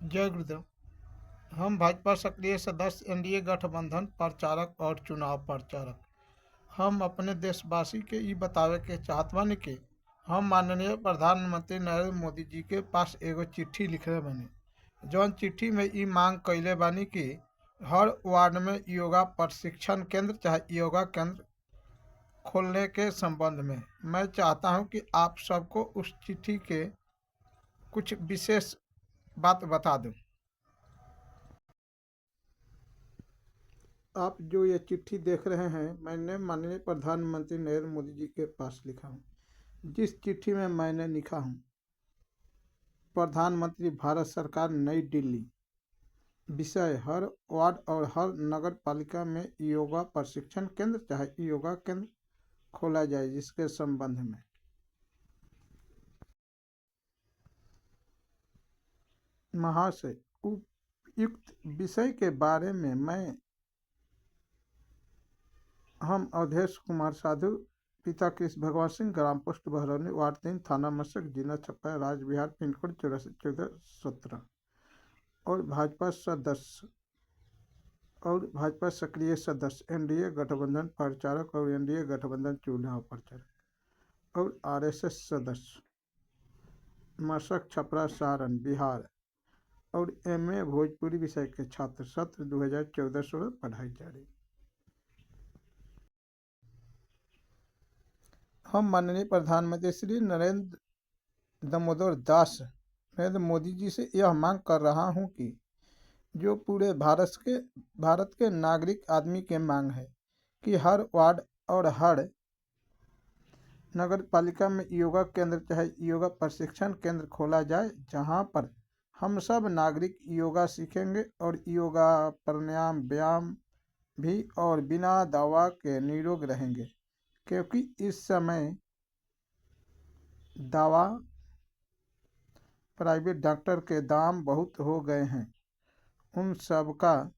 जय गुरुदेव। हम भाजपा सक्रिय सदस्य एनडीए गठबंधन प्रचारक और चुनाव प्रचारक। हम अपने देशवासी के ई बतावे के चाहत बानी कि हम माननीय प्रधानमंत्री नरेंद्र मोदी जी के पास एगो चिट्ठी लिखले बानी। जौन चिट्ठी में ई मांग कइले बानी कि हर वार्ड में योगा प्रशिक्षण केंद्र चाहे योगा केंद्र खोलने के संबंध में मैं चाहता हूं कि आप सबको उस चिट्ठी के कुछ विशेष बात बता दूं। आप जो ये चिट्ठी देख रहे हैं, मैंने माननीय प्रधानमंत्री नरेंद्र मोदी जी के पास लिखा हूँ। जिस चिट्ठी में मैंने लिखा हूँ, प्रधानमंत्री भारत सरकार, नई दिल्ली। विषय, हर वार्ड और हर नगर पालिका में योगा प्रशिक्षण केंद्र चाहे योगा केंद्र खोला जाए, जिसके संबंध में महाशय उपयुक्त विषय के बारे में हम अवधेश कुमार साधु, पिता कृष्ण भगवान सिंह, ग्राम पोस्ट बहरौनी, वार्ड 3, थाना मशक, जिला छपरा, राज्य बिहार, पिन कोड 841417 और भाजपा सक्रिय सदस्य, एनडीए गठबंधन प्रचारक और एनडीए गठबंधन चुनाव प्रचारक और आरएसएस सदस्य, मशक, छपरा, सारण, बिहार और एमए भोजपुरी विषय के छात्र, सत्र 2014-16 पढ़ाई जारी। हम माननीय प्रधानमंत्री श्री नरेंद्र मोदी जी से यह मांग कर रहा हूं कि जो पूरे भारत के नागरिक आदमी के मांग है कि हर वार्ड और हर नगर पालिका में योगा केंद्र चाहे योगा प्रशिक्षण केंद्र खोला जाए, जहां पर हम सब नागरिक योगा सीखेंगे और योगा प्राणायाम व्यायाम भी और बिना दवा के निरोग रहेंगे, क्योंकि इस समय दवा प्राइवेट डॉक्टर के दाम बहुत हो गए हैं, उन सब का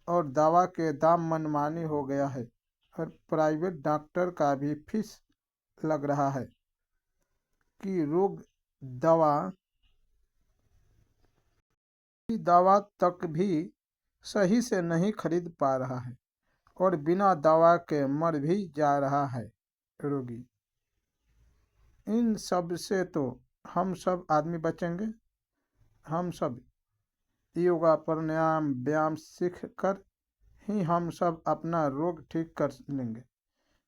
और दवा के दाम मनमानी हो गया है और प्राइवेट डॉक्टर का भी फीस लग रहा है कि दवा तक भी सही से नहीं खरीद पा रहा है और बिना दवा के मर भी जा रहा है रोगी। इन सब से तो हम सब आदमी बचेंगे। हम सब योगा प्राणायाम व्यायाम सीख कर ही हम सब अपना रोग ठीक कर लेंगे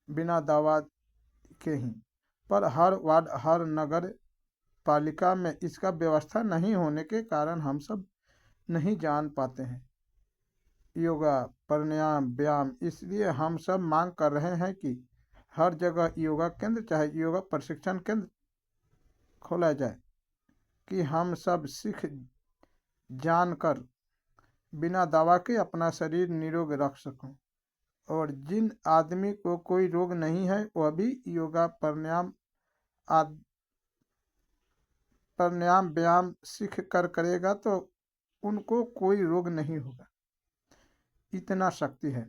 बिना दवा के ही। पर हर वार्ड हर नगर पालिका में इसका व्यवस्था नहीं होने के कारण हम सब नहीं जान पाते हैं योगा प्राणायाम व्यायाम। इसलिए हम सब मांग कर रहे हैं कि हर जगह योगा केंद्र चाहे योगा प्रशिक्षण केंद्र खोला जाए कि हम सब सीख जानकर बिना दवा के अपना शरीर निरोग रख सकूं और जिन आदमी को कोई रोग नहीं है वह भी योगा प्राणायाम व्यायाम सीख कर करेगा तो उनको कोई रोग नहीं होगा। इतना शक्ति है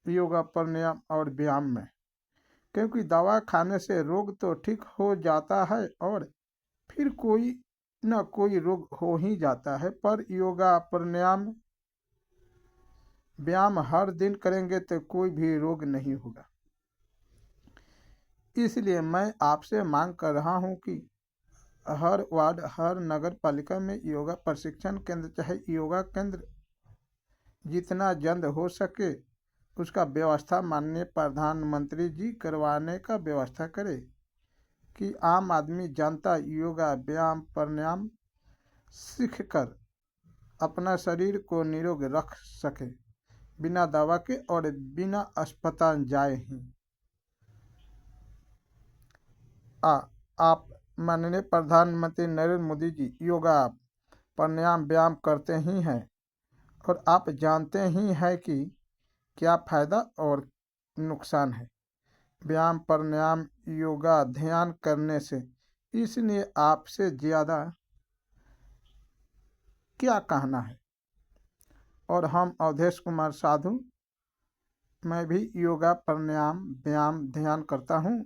योगा प्राणायाम और व्यायाम में, क्योंकि दवा खाने से रोग तो ठीक हो जाता है और फिर कोई न कोई रोग हो ही जाता है, पर योगा प्राणायाम व्यायाम हर दिन करेंगे तो कोई भी रोग नहीं होगा। इसलिए मैं आपसे मांग कर रहा हूं कि हर वार्ड हर नगर पालिका में योगा प्रशिक्षण केंद्र चाहे योगा केंद्र जितना जल्द हो सके उसका व्यवस्था माननीय प्रधानमंत्री जी करवाने का व्यवस्था करे कि आम आदमी जनता योगा व्यायाम प्राणायाम सीख कर अपना शरीर को निरोग रख सके बिना दवा के और बिना अस्पताल जाए ही। आप माननीय प्रधानमंत्री नरेंद्र मोदी जी योगा प्राणायाम व्यायाम करते ही हैं और आप जानते ही हैं कि क्या फायदा और नुकसान है व्यायाम प्राणायाम योगा ध्यान करने से। इसलिए आपसे ज़्यादा क्या कहना है। और हम अवधेश कुमार साधु, मैं भी योगा प्राणायाम व्यायाम ध्यान करता हूँ।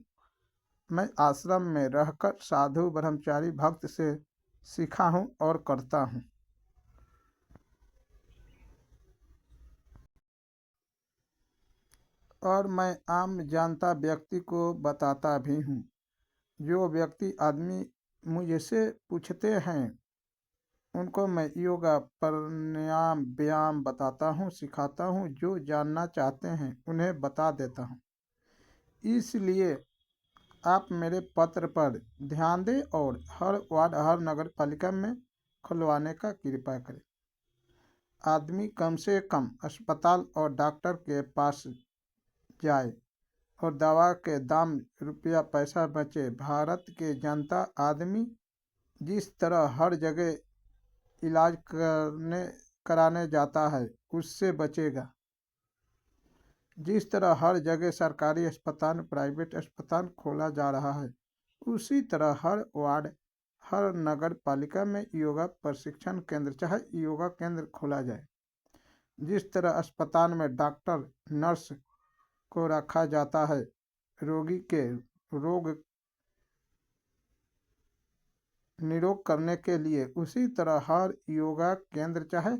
मैं आश्रम में रहकर साधु ब्रह्मचारी भक्त से सीखा हूँ और करता हूँ। और मैं आम जानता व्यक्ति को बताता भी हूँ। जो व्यक्ति आदमी मुझसे पूछते हैं उनको मैं योगा प्राणायाम व्यायाम बताता हूँ, सिखाता हूँ। जो जानना चाहते हैं उन्हें बता देता हूँ। इसलिए आप मेरे पत्र पर ध्यान दें और हर वार्ड हर नगर पालिका में खुलवाने का कृपा करें। आदमी कम से कम अस्पताल और डॉक्टर के पास जाए और दवा के दाम रुपया पैसा बचे। भारत के जनता आदमी जिस तरह हर जगह इलाज कराने जाता है उससे बचेगा। जिस तरह हर जगह सरकारी अस्पताल प्राइवेट अस्पताल खोला जा रहा है उसी तरह हर वार्ड हर नगर पालिका में योगा प्रशिक्षण केंद्र चाहे योगा केंद्र खोला जाए। जिस तरह अस्पताल में डॉक्टर नर्स को रखा जाता है रोगी के रोग निरोग करने के लिए, उसी तरह हर योगा केंद्र चाहे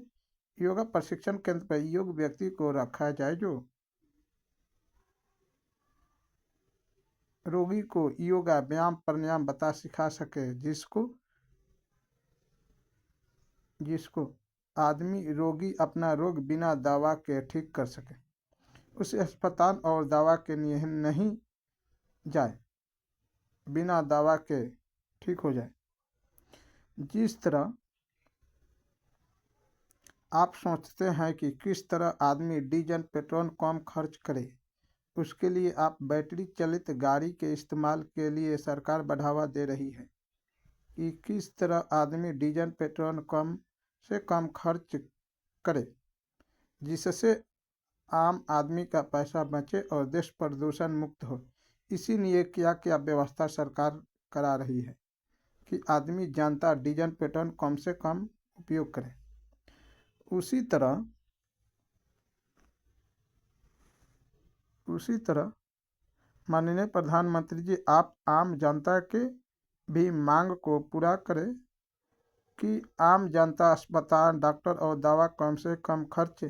योगा प्रशिक्षण केंद्र पर योग व्यक्ति को रखा जाए जो रोगी को योगा व्यायाम प्राणायाम बता सिखा सके, जिसको आदमी रोगी अपना रोग बिना दवा के ठीक कर सके, उस अस्पताल और दवा के लिए नहीं जाए, बिना दवा के ठीक हो जाए। जिस तरह आप सोचते हैं कि किस तरह आदमी डीजल पेट्रोल कम खर्च करे, उसके लिए आप बैटरी चलित गाड़ी के इस्तेमाल के लिए सरकार बढ़ावा दे रही है कि किस तरह आदमी डीजल पेट्रोल कम से कम खर्च करे जिससे आम आदमी का पैसा बचे और देश प्रदूषण मुक्त हो। इसीलिए क्या क्या व्यवस्था सरकार करा रही है कि आदमी जनता डीजल पेट्रोल कम से कम उपयोग करे। उसी तरह माननीय प्रधानमंत्री जी आप आम जनता के भी मांग को पूरा करें कि आम जनता अस्पताल डॉक्टर और दवा कम से कम खर्च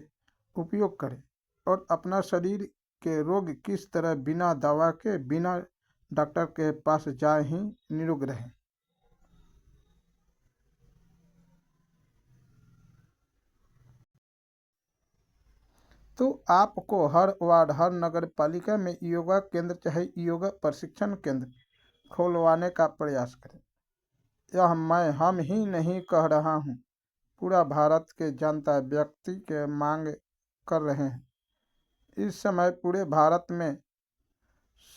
उपयोग करे और अपना शरीर के रोग किस तरह बिना दवा के बिना डॉक्टर के पास जाए ही निरोग रहे। तो आपको हर वार्ड हर नगर पालिका में योगा केंद्र चाहे योगा प्रशिक्षण केंद्र खोलवाने का प्रयास करें। यह हम ही नहीं कह रहा हूँ, पूरा भारत के जनता व्यक्ति के मांग कर रहे हैं। इस समय पूरे भारत में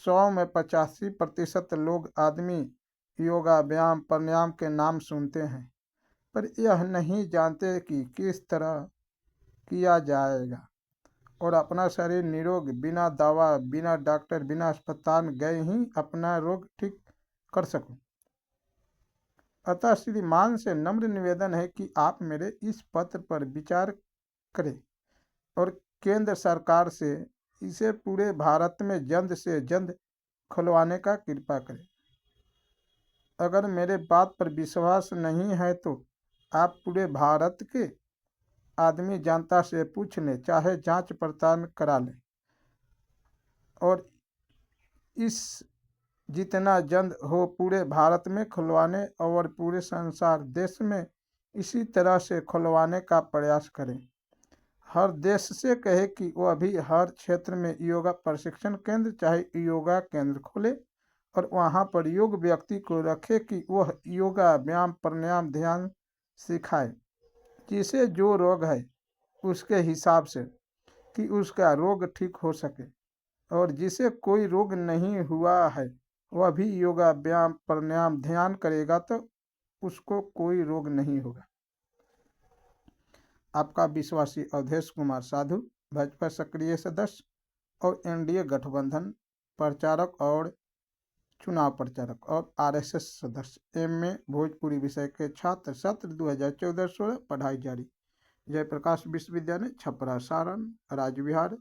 100 में 85% लोग आदमी योगा व्यायाम प्राणायाम के नाम सुनते हैं पर यह नहीं जानते कि किस तरह किया जाएगा और अपना शरीर निरोग बिना दवा बिना डॉक्टर बिना अस्पताल गए ही अपना रोग ठीक कर सकूं। अतः श्रीमान से नम्र निवेदन है कि आप मेरे इस पत्र पर विचार करें और केंद्र सरकार से इसे पूरे भारत में जल्द से जल्द खुलवाने का कृपा करें। अगर मेरे बात पर विश्वास नहीं है तो आप पूरे भारत के आदमी जनता से पूछ लें, चाहे जांच पड़ताल करा लें और इस जितना जल्द हो पूरे भारत में खुलवाने और पूरे संसार देश में इसी तरह से खुलवाने का प्रयास करें। हर देश से कहे कि वह भी हर क्षेत्र में योगा प्रशिक्षण केंद्र चाहे योगा केंद्र खोले और वहां पर योग व्यक्ति को रखे कि वह योगा व्यायाम प्राणायाम ध्यान सिखाए, जिसे जो रोग है उसके हिसाब से कि उसका रोग ठीक हो सके और जिसे कोई रोग नहीं हुआ है वह भी योगा व्यायाम प्राणायाम ध्यान करेगा तो उसको कोई रोग नहीं होगा। आपका विश्वासी अवधेश कुमार साधु, भाजपा सक्रिय सदस्य और एनडीए गठबंधन प्रचारक और चुनाव प्रचारक और आरएसएस सदस्य, एमए भोजपुरी विषय के छात्र, सत्र 2014-16 पढ़ाई जारी। जयप्रकाश विश्वविद्यालय छपरा सारण, राजविहार,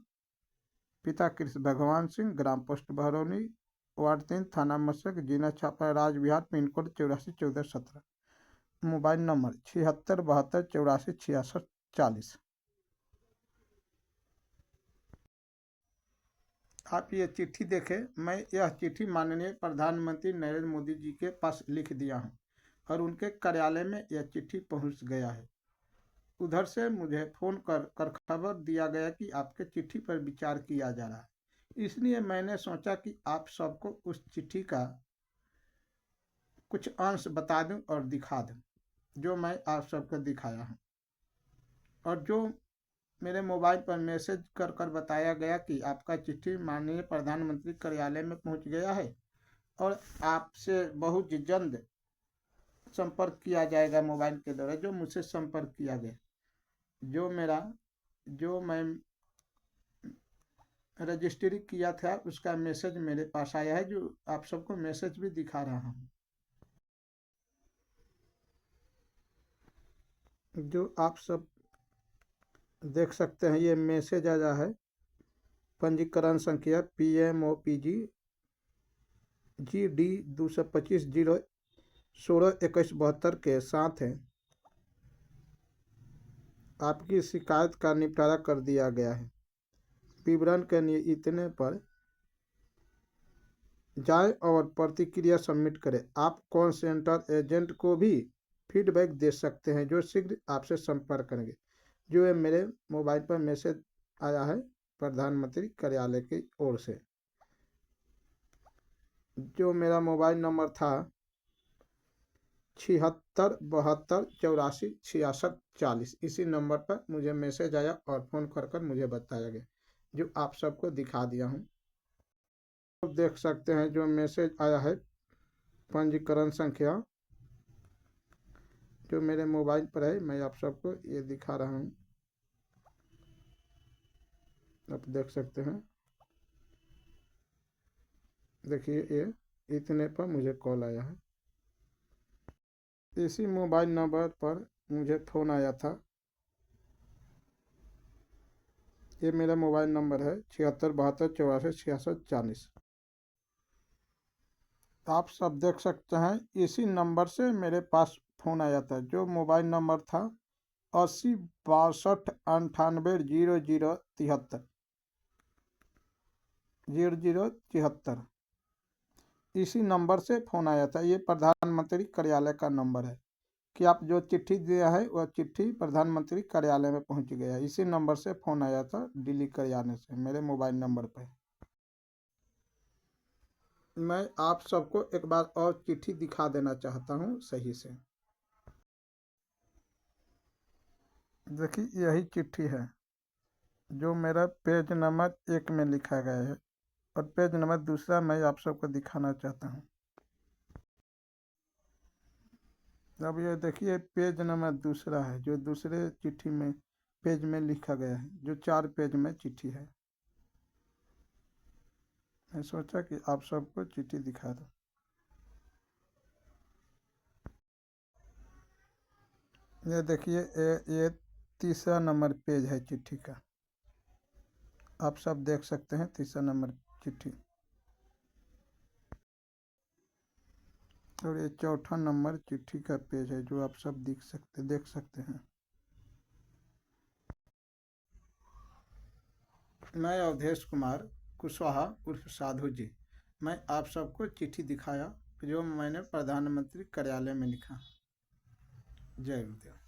पिता कृष्ण भगवान सिंह, ग्राम पोस्ट बहरौनी, वार्ड 3, थाना मशरक, जिला छापा, राज्य Bihar, pin code 841417। Mobile number 7672846640। आप ये चिट्ठी देखें। मैं यह चिट्ठी माननीय प्रधानमंत्री नरेंद्र मोदी जी के पास लिख दिया हूँ और उनके कार्यालय में यह चिट्ठी पहुँच गया है। उधर से मुझे फ़ोन कर खबर दिया गया कि आपके चिट्ठी पर विचार किया जा रहा है। इसलिए मैंने सोचा कि आप सबको उस चिट्ठी का कुछ अंश बता दूं और दिखा दूं, जो मैं आप सबको दिखाया हूं। और जो मेरे मोबाइल पर मैसेज कर बताया गया कि आपका चिट्ठी माननीय प्रधानमंत्री कार्यालय में पहुंच गया है और आपसे बहुत जल्द संपर्क किया जाएगा मोबाइल के द्वारा। जो मुझसे संपर्क किया गया, जो मैं रजिस्ट्री किया था, उसका मैसेज मेरे पास आया है, जो आप सबको मैसेज भी दिखा रहा हूँ। जो आप सब देख सकते हैं, ये मैसेज आया है। पंजीकरण संख्या PMOPG GD 225-016-2172 के साथ है आपकी शिकायत का निपटारा कर दिया गया है। विवरण के लिए इतने पर जाएं और प्रतिक्रिया सबमिट करें। आप कॉल सेंटर एजेंट को भी फीडबैक दे सकते हैं, जो शीघ्र आपसे संपर्क करेंगे। जो है मेरे मोबाइल पर मैसेज आया है प्रधानमंत्री कार्यालय की ओर से। जो मेरा मोबाइल नंबर था 7672846640, इसी नंबर पर मुझे मैसेज आया और फ़ोन कर मुझे बताया गया, जो आप सबको दिखा दिया हूँ। आप देख सकते हैं जो मैसेज आया है पंजीकरण संख्या, जो मेरे मोबाइल पर है, मैं आप सबको ये दिखा रहा हूँ। आप देख सकते हैं, देखिए ये इतने पर मुझे कॉल आया है। इसी मोबाइल नंबर पर मुझे फ़ोन आया था। ये मेरा मोबाइल नंबर है 7672846640। आप सब देख सकते हैं, इसी नंबर से मेरे पास फ़ोन आया था। जो मोबाइल नंबर था 8062980073 इसी नंबर से फ़ोन आया था। ये प्रधानमंत्री कार्यालय का नंबर है कि आप जो चिट्ठी दिया है वह चिट्ठी प्रधानमंत्री कार्यालय में पहुंच गया। इसी नंबर से फ़ोन आया था दिल्ली कार्यालय से मेरे मोबाइल नंबर पर। मैं आप सबको एक बार और चिट्ठी दिखा देना चाहता हूं सही से। देखिए यही चिट्ठी है जो मेरा पेज नंबर 1 में लिखा गया है, और पेज नंबर 2 मैं आप सबको दिखाना चाहता हूँ। अब ये देखिए पेज नंबर 2 है, जो दूसरे चिट्ठी में पेज में लिखा गया है, जो 4 पेज में चिट्ठी है। मैं सोचा कि आप सबको चिट्ठी दिखा दूं। ये देखिए ये 3 नंबर पेज है चिट्ठी का। आप सब देख सकते हैं 3 नंबर चिट्ठी, और ये 4 नंबर चिट्ठी का पेज है, जो आप सब देख सकते हैं। मैं अवधेश कुमार कुशवाहा उर्फ साधु जी, मैं आप सबको चिट्ठी दिखाया जो मैंने प्रधानमंत्री कार्यालय में लिखा। जय गुरुदेव।